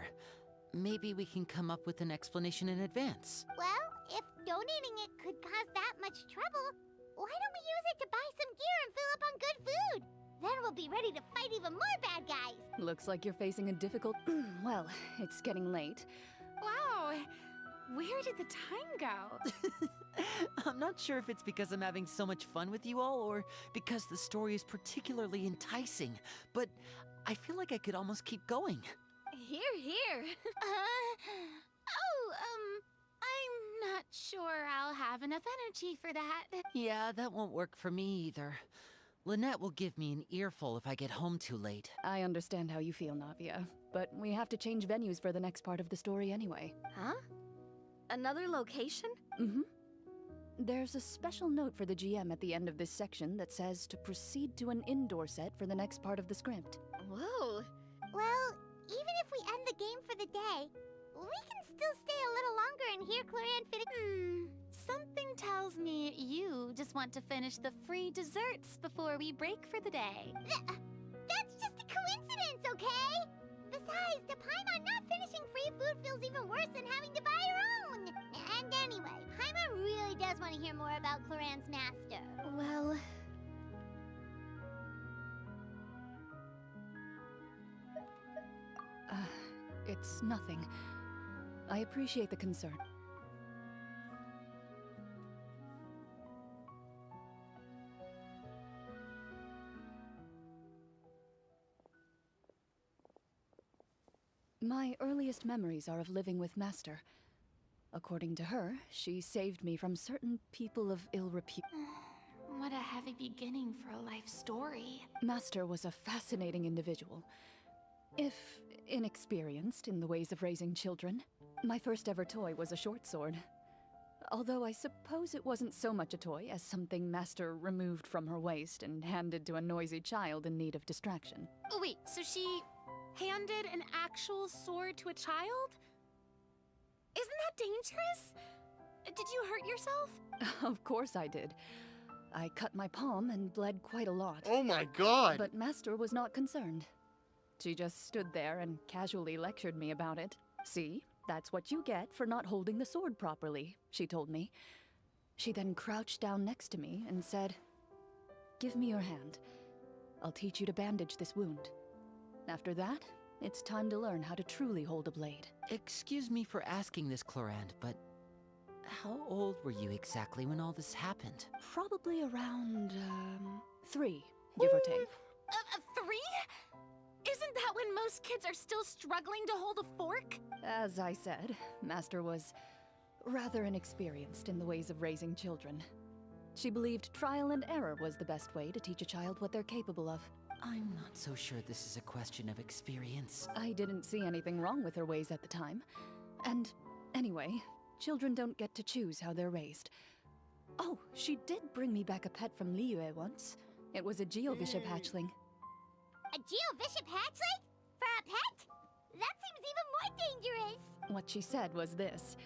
Maybe we can come up with an explanation in advance. Well, if donating it could cause that much trouble, why don't we use it to buy some gear and fill up on good food? Then we'll be ready to fight even more bad guys. Looks like you're facing a difficult... well, it's getting late. Wow, where did the time go? I'm not sure if it's because I'm having so much fun with you all or because the story is particularly enticing, but I feel like I could almost keep going. Here, here. I'm not sure I'll have enough energy for that. Yeah, that won't work for me either. Lynette will give me an earful if I get home too late. I understand how you feel, Navia, but we have to change venues for the next part of the story anyway. Huh? Another location? Mm-hmm. There's a special note for the GM at the end of this section that says to proceed to an indoor set for the next part of the script. Whoa. Well, even if we end the game for the day, we can still stay a little longer and hear Clorinde finish. Something tells me you just want to finish the free desserts before we break for the day. That's just a coincidence, okay? Besides, to Paimon, not finishing free food feels even worse than having to buy your own. And anyway, Paimon really does want to hear more about Clorinde's master. Well... It's nothing. I appreciate the concern. My earliest memories are of living with Master. According to her, she saved me from certain people of ill repute. What a heavy beginning for a life story. Master was a fascinating individual. If inexperienced in the ways of raising children. My first ever toy was a short sword. Although I suppose it wasn't so much a toy as something Master removed from her waist and handed to a noisy child in need of distraction. Oh, wait, so she handed an actual sword to a child? Isn't that dangerous? Did you hurt yourself? Of course I did. I cut my palm and bled quite a lot. Oh my god! But Master was not concerned. She just stood there and casually lectured me about it. See, that's what you get for not holding the sword properly, she told me. She then crouched down next to me and said, "Give me your hand. I'll teach you to bandage this wound. After that, it's time to learn how to truly hold a blade." Excuse me for asking this, Clorinde, but how old were you exactly when all this happened? Probably around, 3, give or take. 3? Isn't that when most kids are still struggling to hold a fork? As I said, Master was rather inexperienced in the ways of raising children. She believed trial and error was the best way to teach a child what they're capable of. I'm not so sure this is a question of experience. I didn't see anything wrong with her ways at the time. And anyway, children don't get to choose how they're raised. Oh, she did bring me back a pet from Liyue once. It was a Geovishap hatchling. A Geovishap hatchling? For a pet? That seems even more dangerous. What she said was this: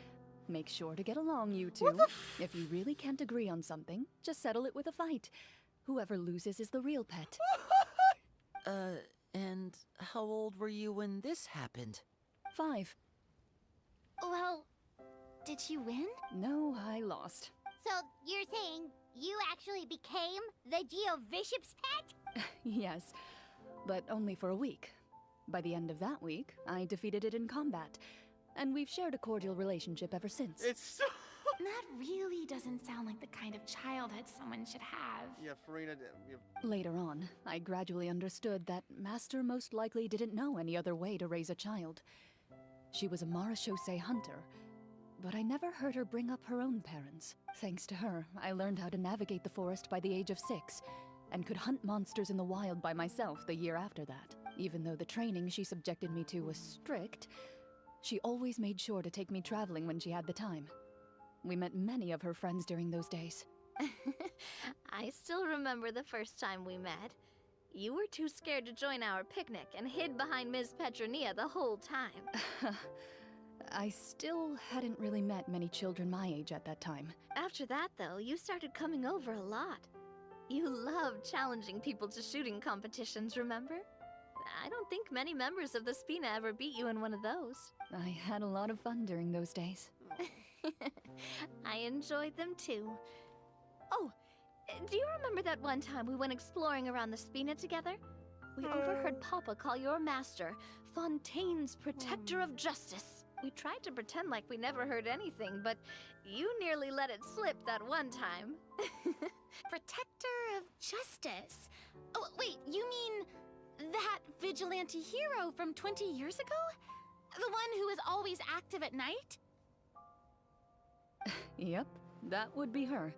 make sure to get along, you two. If you really can't agree on something, just settle it with a fight. Whoever loses is the real pet. And how old were you when this happened? 5. Well, did you win? No, I lost. So you're saying you actually became the Geovishap's pet? Yes, but only for a week. By the end of that week, I defeated it in combat. and we've shared a cordial relationship ever since. It's so... That really doesn't sound like the kind of childhood someone should have. Yeah, Farina... Yeah. Later on, I gradually understood that Master most likely didn't know any other way to raise a child. She was a marechaussee hunter, but I never heard her bring up her own parents. Thanks to her, I learned how to navigate the forest by the age of 6, and could hunt monsters in the wild by myself the year after that. Even though the training she subjected me to was strict, she always made sure to take me traveling when she had the time. We met many of her friends during those days. I still remember the first time we met. You were too scared to join our picnic and hid behind Ms. Petronia the whole time. I still hadn't really met many children my age at that time. After that, though, you started coming over a lot. You loved challenging people to shooting competitions, remember? I don't think many members of the Spina ever beat you in one of those. I had a lot of fun during those days. I enjoyed them too. Oh, do you remember that one time we went exploring around the Spina together? We overheard Papa call your master Fontaine's Protector of Justice. We tried to pretend like we never heard anything, but you nearly let it slip that one time. Protector of Justice. Oh, wait, you mean that vigilante hero from 20 years ago? The one who was always active at night? Yep, that would be her.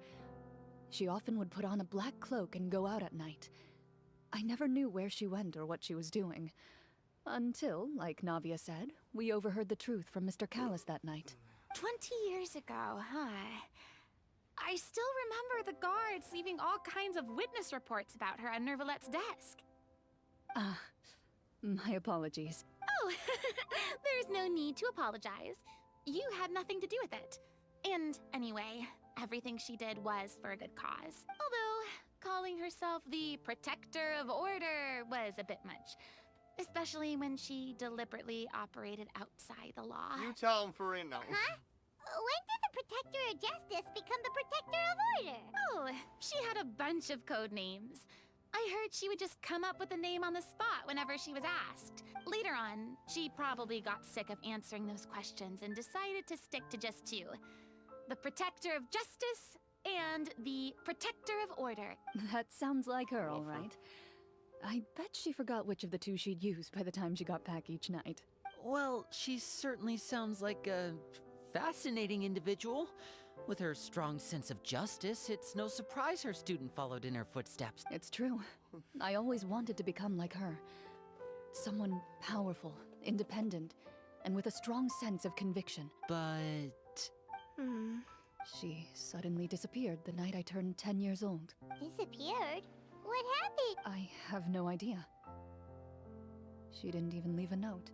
She often would put on a black cloak and go out at night. I never knew where she went or what she was doing. Until, like Navia said, we overheard the truth from Mr. Callis that night. 20 years ago, huh? I still remember the guards leaving all kinds of witness reports about her on Nervalette's desk. Ah, my apologies. Oh, there's no need to apologize. You had nothing to do with it. And anyway, everything she did was for a good cause. Although, calling herself the Protector of Order was a bit much. Especially when she deliberately operated outside the law. You tell him, Farina. Huh? When did the Protector of Justice become the Protector of Order? Oh, she had a bunch of code names. I heard she would just come up with a name on the spot whenever she was asked. Later on, she probably got sick of answering those questions and decided to stick to just 2. The Protector of Justice and the Protector of Order. That sounds like her, all right. I bet she forgot which of the 2 she'd use by the time she got back each night. Well, she certainly sounds like a fascinating individual. With her strong sense of justice, it's no surprise her student followed in her footsteps. It's true. I always wanted to become like her. Someone powerful, independent, and with a strong sense of conviction. But... She suddenly disappeared the night I turned 10 years old. Disappeared? What happened? I have no idea. She didn't even leave a note.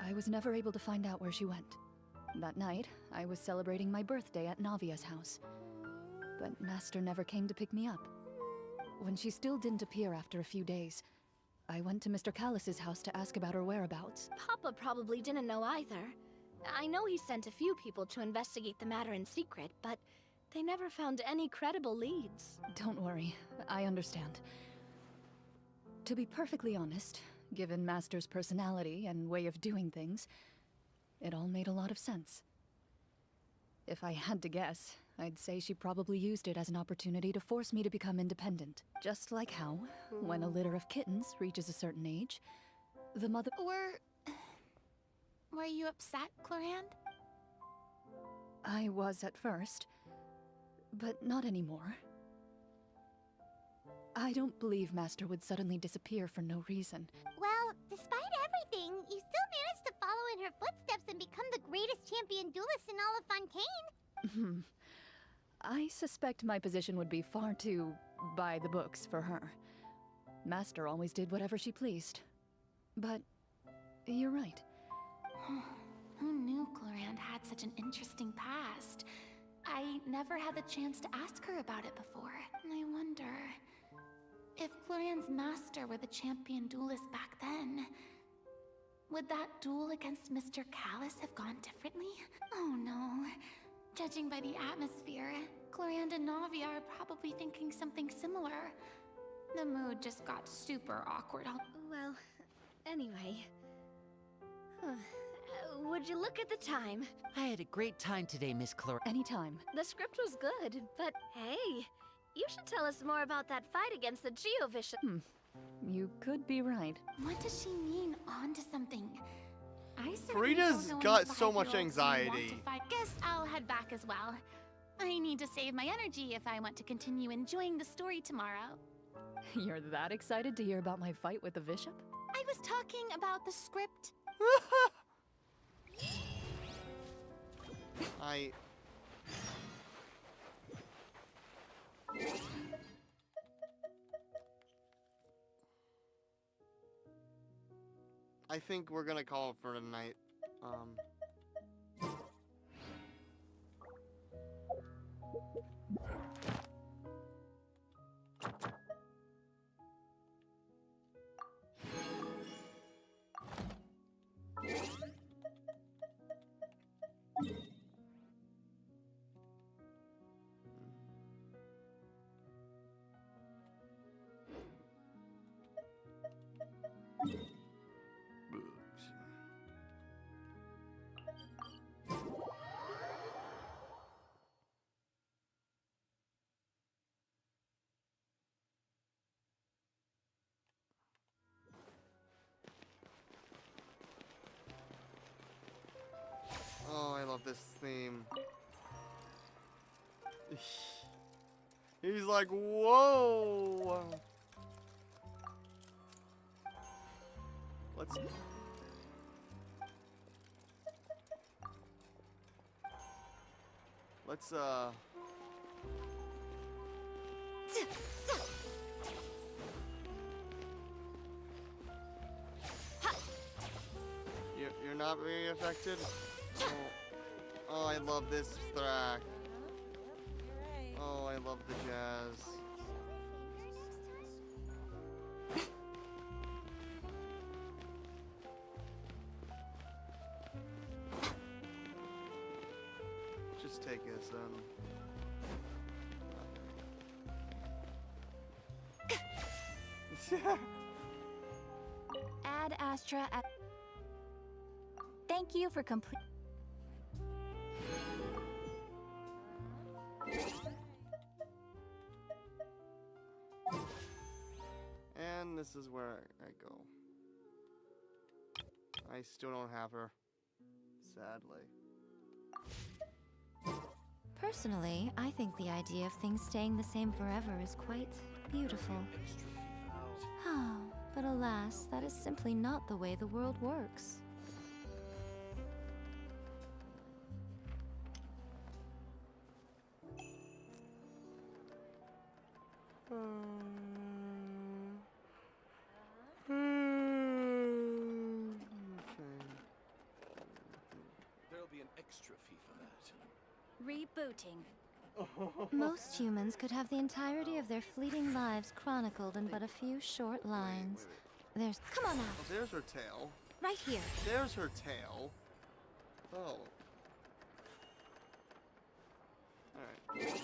I was never able to find out where she went. That night, I was celebrating my birthday at Navia's house. But Master never came to pick me up. When she still didn't appear after a few days, I went to Mr. Callis's house to ask about her whereabouts. Papa probably didn't know either. I know he sent a few people to investigate the matter in secret, but they never found any credible leads. Don't worry, I understand. To be perfectly honest, given Master's personality and way of doing things, it all made a lot of sense. If I had to guess, I'd say she probably used it as an opportunity to force me to become independent. Just like how, when a litter of kittens reaches a certain age, the mother— Were you upset, Clorinde? I was at first, but not anymore. I don't believe Master would suddenly disappear for no reason. Well, despite everything, you still managed to follow in her footsteps and become the greatest champion duelist in all of Fontaine. I suspect my position would be far too by the books for her. Master always did whatever she pleased. But you're right. Who knew Clorinde had such an interesting past? I never had the chance to ask her about it before. And I wonder, if Clorinde's master were the champion duelist back then, would that duel against Mr. Callis have gone differently? Oh no. Judging by the atmosphere, Clorinde and Navia are probably thinking something similar. The mood just got super awkward. Well, anyway. would you look at the time? I had a great time today, Miss Clorinde. Anytime. The script was good, but hey, you should tell us more about that fight against the Geovicious. You could be right. What does she mean onto something? I Farina's got so much anxiety. Guess I'll head back as well. I need to save my energy if I want to continue enjoying the story tomorrow. You're that excited to hear about my fight with the bishop? I was talking about the script. I think we're gonna call it for tonight. Oh, I love this theme. He's like, whoa! Let's... You're not being affected? Oh, I love this track. Oh, I love the jazz. Just take this, Ad Astra at... Thank you for complete... And this is where I go. I still don't have her. Sadly. Personally, I think the idea of things staying the same forever is quite beautiful. Oh, but alas, that is simply not the way the world works. There'll be an extra fee for that. Rebooting. Most humans could have the entirety of their fleeting lives chronicled in but a few short lines. There's... Come on Oh, out. there's her tail. Right here. There's her tail. Oh. Alright.